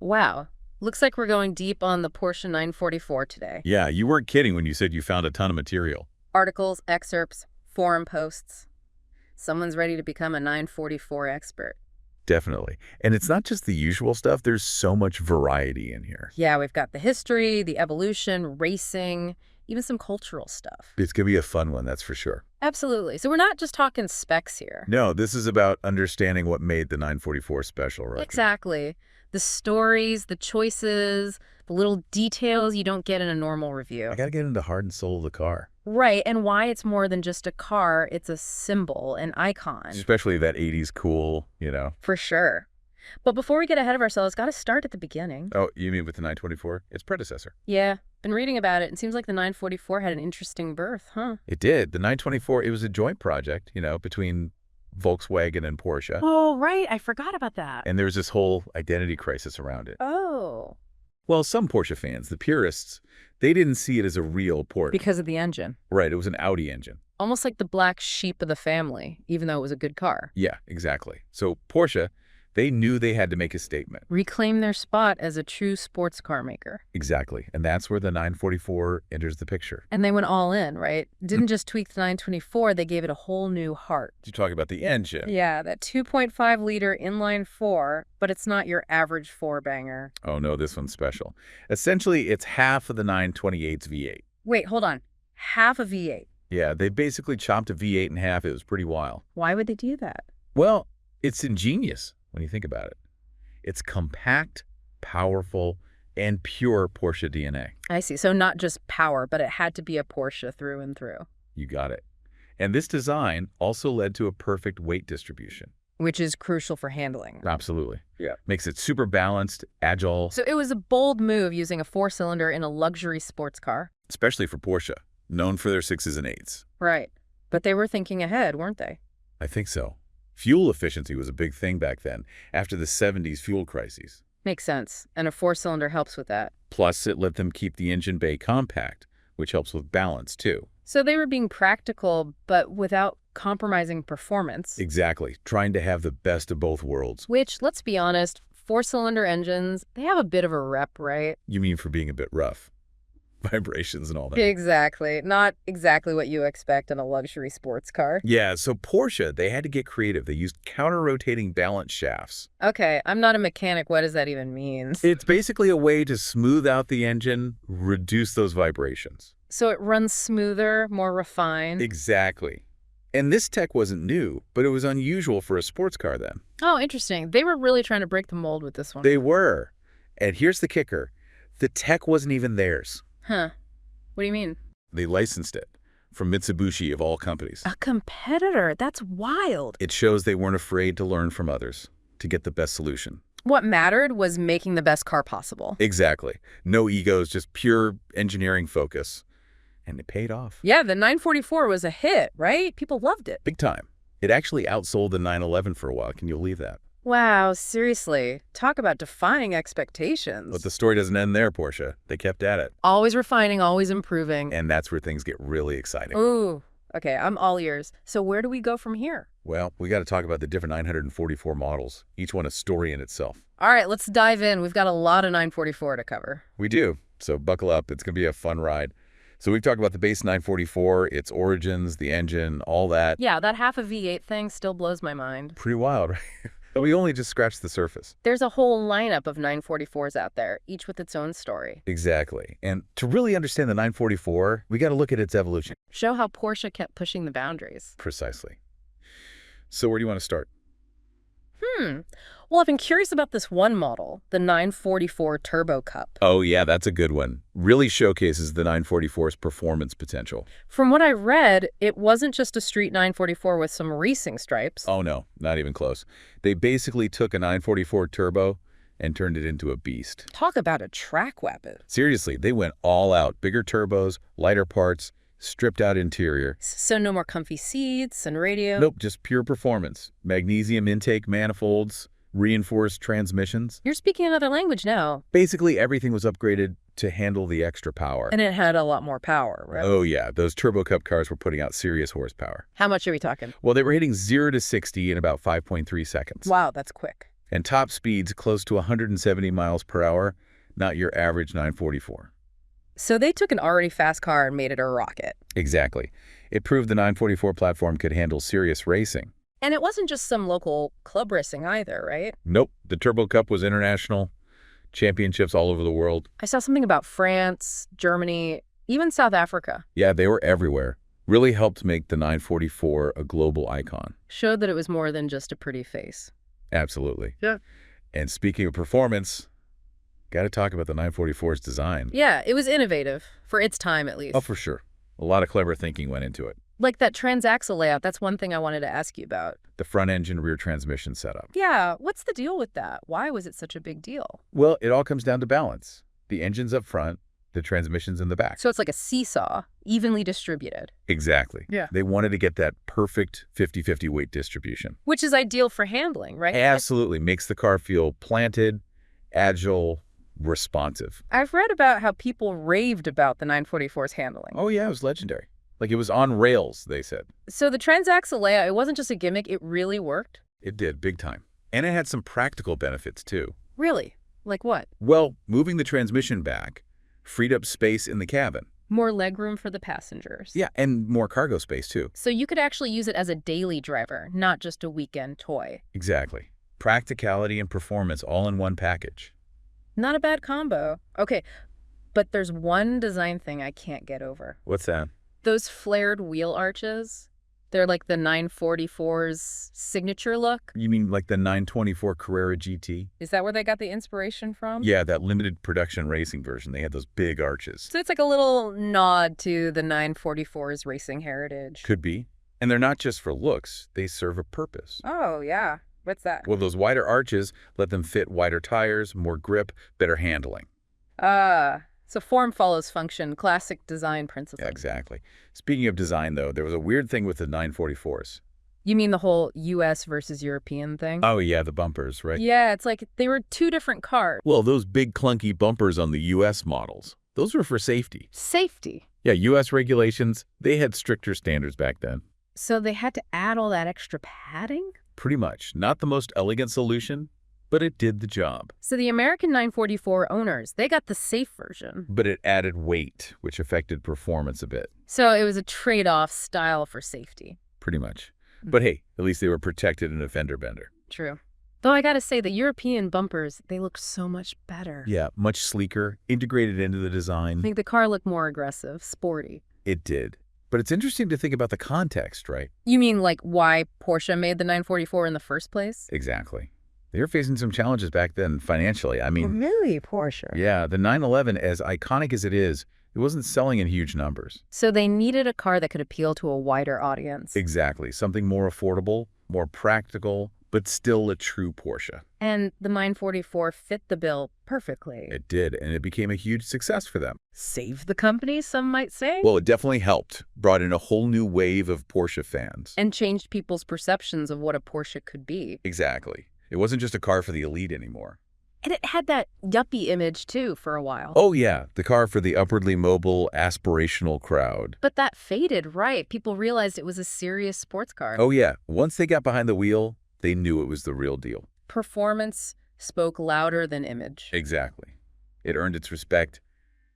Wow. Looks like we're going deep on the Porsche 944 today. Yeah, you weren't kidding when you said you found a ton of material. Articles, excerpts, forum posts. Someone's ready to become a 944 expert. Definitely. And it's not just the usual stuff. There's so much variety in here. Yeah, we've got the history, the evolution, racing, even some cultural stuff. It's going to be a fun one, that's for sure. Absolutely. So we're not just talking specs here. No, this is about understanding what made the 944 special, right? Exactly. The stories, the choices, the little details you don't get in a normal review. I got to get into heart and soul of the car. Right, and why it's more than just a car, it's a symbol, an icon. Especially that 80s cool, For sure. But before we get ahead of ourselves, got to start at the beginning. Oh, you mean with the 924? Its predecessor. Yeah, been reading about it. It seems like the 944 had an interesting birth, huh? It did. The 924, it was a joint project, between Volkswagen and Porsche. Oh, right. I forgot about that. And there was this whole identity crisis around it. Oh. Well, some Porsche fans, the purists, they didn't see it as a real Porsche. Because of the engine. Right, it was an Audi engine. Almost like the black sheep of the family, even though it was a good car. Yeah, exactly. So Porsche, they knew they had to make a statement. Reclaim their spot as a true sports car maker. Exactly. And that's where the 944 enters the picture. And they went all in, right? Didn't just tweak the 924, they gave it a whole new heart. You talk about the engine. Yeah, that 2.5-liter inline-4, but it's not your average four-banger. Oh, no, this one's special. Essentially, it's half of the 928's V8. Wait, hold on. Half a V8. Yeah, they basically chopped a V8 in half. It was pretty wild. Why would they do that? Well, it's ingenious when you think about it. It's compact, powerful, and pure Porsche DNA. I see. So not just power, but it had to be a Porsche through and through. You got it. And this design also led to a perfect weight distribution. Which is crucial for handling. Absolutely. Yeah. Makes it super balanced, agile. So it was a bold move using a four-cylinder in a luxury sports car. Especially for Porsche, known for their 6s and 8s. Right. But they were thinking ahead, weren't they? I think so. Fuel efficiency was a big thing back then, after the 70s fuel crises. Makes sense. And a four-cylinder helps with that. Plus, it let them keep the engine bay compact, which helps with balance, too. So they were being practical, but without compromising performance. Exactly. Trying to have the best of both worlds. Which, let's be honest, four-cylinder engines, they have a bit of a rep, right? You mean for being a bit rough? Vibrations and all that. Exactly. Not exactly what you expect in a luxury sports car. Yeah, so Porsche, they had to get creative. They used counter-rotating balance shafts. Okay, I'm not a mechanic. What does that even mean? It's basically a way to smooth out the engine, reduce those vibrations. So it runs smoother, more refined? Exactly. And this tech wasn't new, but it was unusual for a sports car then. Oh, interesting. They were really trying to break the mold with this one. They were. And here's the kicker. The tech wasn't even theirs. Huh. What do you mean? They licensed it from Mitsubishi of all companies. A competitor? That's wild. It shows they weren't afraid to learn from others to get the best solution. What mattered was making the best car possible. Exactly. No egos, just pure engineering focus. And it paid off. Yeah, the 944 was a hit, right? People loved it. Big time. It actually outsold the 911 for a while. Can you believe that? Wow, seriously. Talk about defying expectations. But the story doesn't end there, Porsche. They kept at it. Always refining, always improving. And that's where things get really exciting. Ooh, okay, I'm all ears. So where do we go from here? Well, we got to talk about the different 944 models, each one a story in itself. All right, let's dive in. We've got a lot of 944 to cover. We do. So buckle up. It's going to be a fun ride. So we've talked about the base 944, its origins, the engine, all that. Yeah, that half a V8 thing still blows my mind. Pretty wild, right? But we only just scratched the surface. There's a whole lineup of 944s out there, each with its own story. Exactly. And to really understand the 944, we got to look at its evolution. Show how Porsche kept pushing the boundaries. Precisely. So where do you want to start? Well, I've been curious about this one model, the 944 Turbo Cup. Oh, yeah, that's a good one. Really showcases the 944's performance potential. From what I read, it wasn't just a street 944 with some racing stripes. Oh, no, not even close. They basically took a 944 Turbo and turned it into a beast. Talk about a track weapon. Seriously, they went all out. Bigger turbos, lighter parts, stripped out interior. So no more comfy seats and radio? Nope, just pure performance. Magnesium intake manifolds, reinforced transmissions. You're speaking another language now. Basically, everything was upgraded to handle the extra power. And it had a lot more power, right? Oh, yeah. Those Turbo Cup cars were putting out serious horsepower. How much are we talking? Well, they were hitting 0 to 60 in about 5.3 seconds. Wow, that's quick. And top speeds close to 170 miles per hour, not your average 944. So they took an already fast car and made it a rocket. Exactly. It proved the 944 platform could handle serious racing. And it wasn't just some local club racing either, right? Nope, the Turbo Cup was international, championships all over the world. I saw something about France, Germany, even South Africa. Yeah, they were everywhere. Really helped make the 944 a global icon. Showed that it was more than just a pretty face. Absolutely. Yeah. And speaking of performance, got to talk about the 944's design. Yeah, it was innovative, for its time at least. Oh, for sure. A lot of clever thinking went into it. Like that transaxle layout, that's one thing I wanted to ask you about. The front engine rear transmission setup. Yeah, what's the deal with that? Why was it such a big deal? Well, it all comes down to balance. The engine's up front, the transmission's in the back. So it's like a seesaw, evenly distributed. Exactly. Yeah. They wanted to get that perfect 50-50 weight distribution. Which is ideal for handling, right? Absolutely. Makes the car feel planted, agile, responsive. I've read about how people raved about the 944's handling. Oh, yeah, it was legendary. Like it was on rails, they said. So the transaxle layout, it wasn't just a gimmick, it really worked? It did, big time. And it had some practical benefits, too. Really? Like what? Well, moving the transmission back freed up space in the cabin. More legroom for the passengers. Yeah, and more cargo space, too. So you could actually use it as a daily driver, not just a weekend toy. Exactly. Practicality and performance all in one package. Not a bad combo. Okay, but there's one design thing I can't get over. What's that? Those flared wheel arches. They're like the 944's signature look. You mean like the 924 Carrera GT? Is that where they got the inspiration from? Yeah, that limited production racing version. They had those big arches. So it's like a little nod to the 944's racing heritage. Could be. And they're not just for looks. They serve a purpose. Oh, yeah. What's that? Well, those wider arches let them fit wider tires, more grip, better handling. So form follows function, classic design principle. Yeah, exactly. Speaking of design, though, there was a weird thing with the 944s. You mean the whole US versus European thing? Oh, yeah, the bumpers, right? Yeah, it's like they were two different cars. Well, those big clunky bumpers on the US models, those were for safety. Safety. Yeah, US regulations, they had stricter standards back then. So they had to add all that extra padding? Pretty much. Not the most elegant solution, but it did the job. So the American 944 owners, they got the safe version. But it added weight, which affected performance a bit. So it was a trade-off style for safety. Pretty much. But hey, at least they were protected in a fender bender. True. Though I gotta say, the European bumpers, they look so much better. Yeah, much sleeker, integrated into the I design. think the car looked more aggressive, sporty. It did. But it's interesting to think about the context, right? You mean like why Porsche made the 944 in the first place? Exactly. They were facing some challenges back then financially. I mean, Really, Porsche? yeah, the 911, as iconic as it is, it wasn't selling in huge numbers. So they needed a car that could appeal to a wider audience. Exactly. Something more affordable, more practical, but still a true Porsche. And the 944 fit the bill perfectly. It did, and it became a huge success for them. Saved the company, some might say? Well, it definitely helped, brought in a whole new wave of Porsche fans. And changed people's perceptions of what a Porsche could be. Exactly. It wasn't just a car for the elite anymore. And it had that yuppie image, too, for a while. Oh, yeah, the car for the upwardly mobile, aspirational crowd. But that faded, right? People realized it was a serious sports car. Oh, yeah, once they got behind the wheel, they knew it was the real deal. Performance spoke louder than image. Exactly. It earned its respect,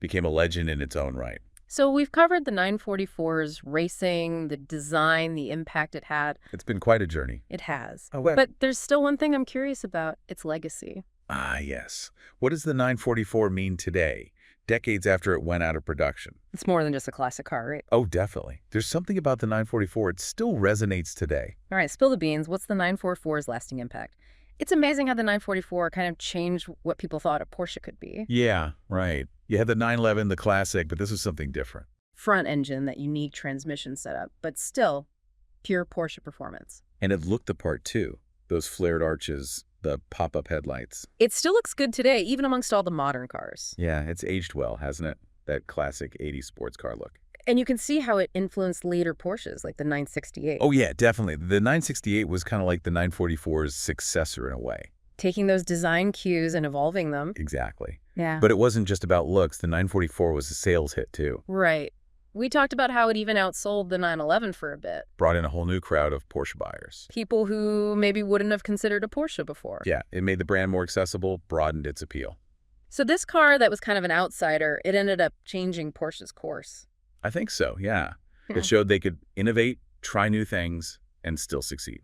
became a legend in its own right. So we've covered the 944's racing, the design, the impact it had. It's been quite a journey. It has. Oh, well. But there's still one thing I'm curious about, its legacy. Ah, yes. What does the 944 mean today, decades after it went out of production? It's more than just a classic car, right? Oh, definitely. There's something about the 944, it still resonates today. All right, spill the beans. What's the 944's lasting impact? It's amazing how the 944 kind of changed what people thought a Porsche could be. Yeah, right. You had the 911, the classic, but this was something different. Front engine, that unique transmission setup, but still pure Porsche performance. And it looked the part, too. Those flared arches, the pop-up headlights. It still looks good today, even amongst all the modern cars. Yeah, it's aged well, hasn't it? That classic 80s sports car look. And you can see how it influenced later Porsches, like the 968. Oh, yeah, definitely. The 968 was kind of like the 944's successor in a way. Taking those design cues and evolving them. Exactly. Yeah. But it wasn't just about looks. The 944 was a sales hit, too. Right. We talked about how it even outsold the 911 for a bit. Brought in a whole new crowd of Porsche buyers. People who maybe wouldn't have considered a Porsche before. Yeah, it made the brand more accessible, broadened its appeal. So this car that was kind of an outsider, it ended up changing Porsche's course. I think so, yeah. Hmm. It showed they could innovate, try new things, and still succeed.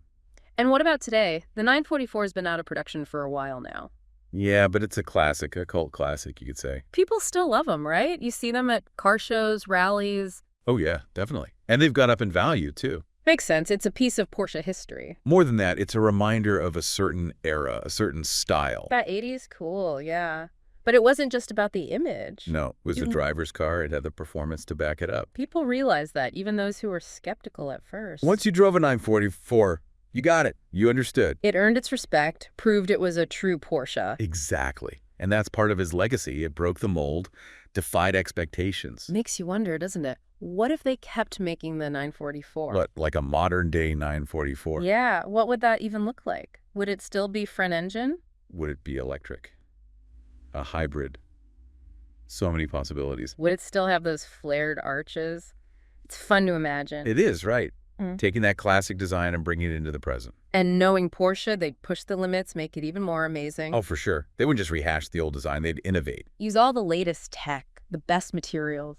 And what about today? The 944 has been out of production for a while now. Yeah, but it's a classic, a cult classic, you could say. People still love them, right? You see them at car shows, rallies. Oh, yeah, definitely. And they've gone up in value, too. Makes sense. It's a piece of Porsche history. More than that, it's a reminder of a certain era, a certain style. That 80s? Cool, yeah. But it wasn't just about the image. No, it was a driver's car. It had the performance to back it up. People realized that, even those who were skeptical at first. Once you drove a 944, you got it. You understood. It earned its respect, proved it was a true Porsche. Exactly. And that's part of his legacy. It broke the mold, defied expectations. Makes you wonder, doesn't it? What if they kept making the 944? What, like a modern-day 944? Yeah, what would that even look like? Would it still be front engine? Would it be electric? A hybrid? So many possibilities. Would it still have those flared arches? It's fun to imagine. It is, right. Mm. Taking that classic design and bringing it into the present. And knowing Porsche, they'd push the limits, make it even more amazing. Oh, for sure. They wouldn't just rehash the old design. They'd innovate. Use all the latest tech, the best materials.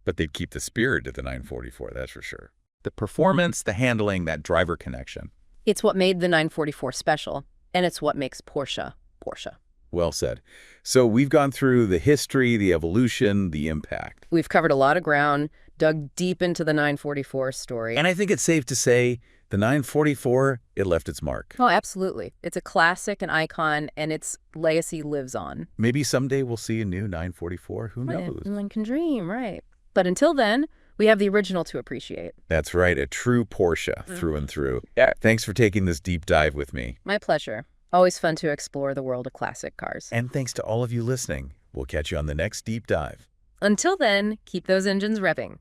But they'd keep the spirit of the 944, that's for sure. The performance, the handling, that driver connection. It's what made the 944 special, and it's what makes Porsche, Porsche. Well said. So we've gone through the history, the evolution, the impact. We've covered a lot of ground, dug deep into the 944 story. And I think it's safe to say the 944, it left its mark. Oh, absolutely. It's a classic, an icon, and its legacy lives on. Maybe someday we'll see a new 944. Who knows? One can dream, right? But until then, we have the original to appreciate. That's right. A true Porsche through and through. Yeah. Thanks for taking this deep dive with me. My pleasure. Always fun to explore the world of classic cars. And thanks to all of you listening. We'll catch you on the next deep dive. Until then, keep those engines revving.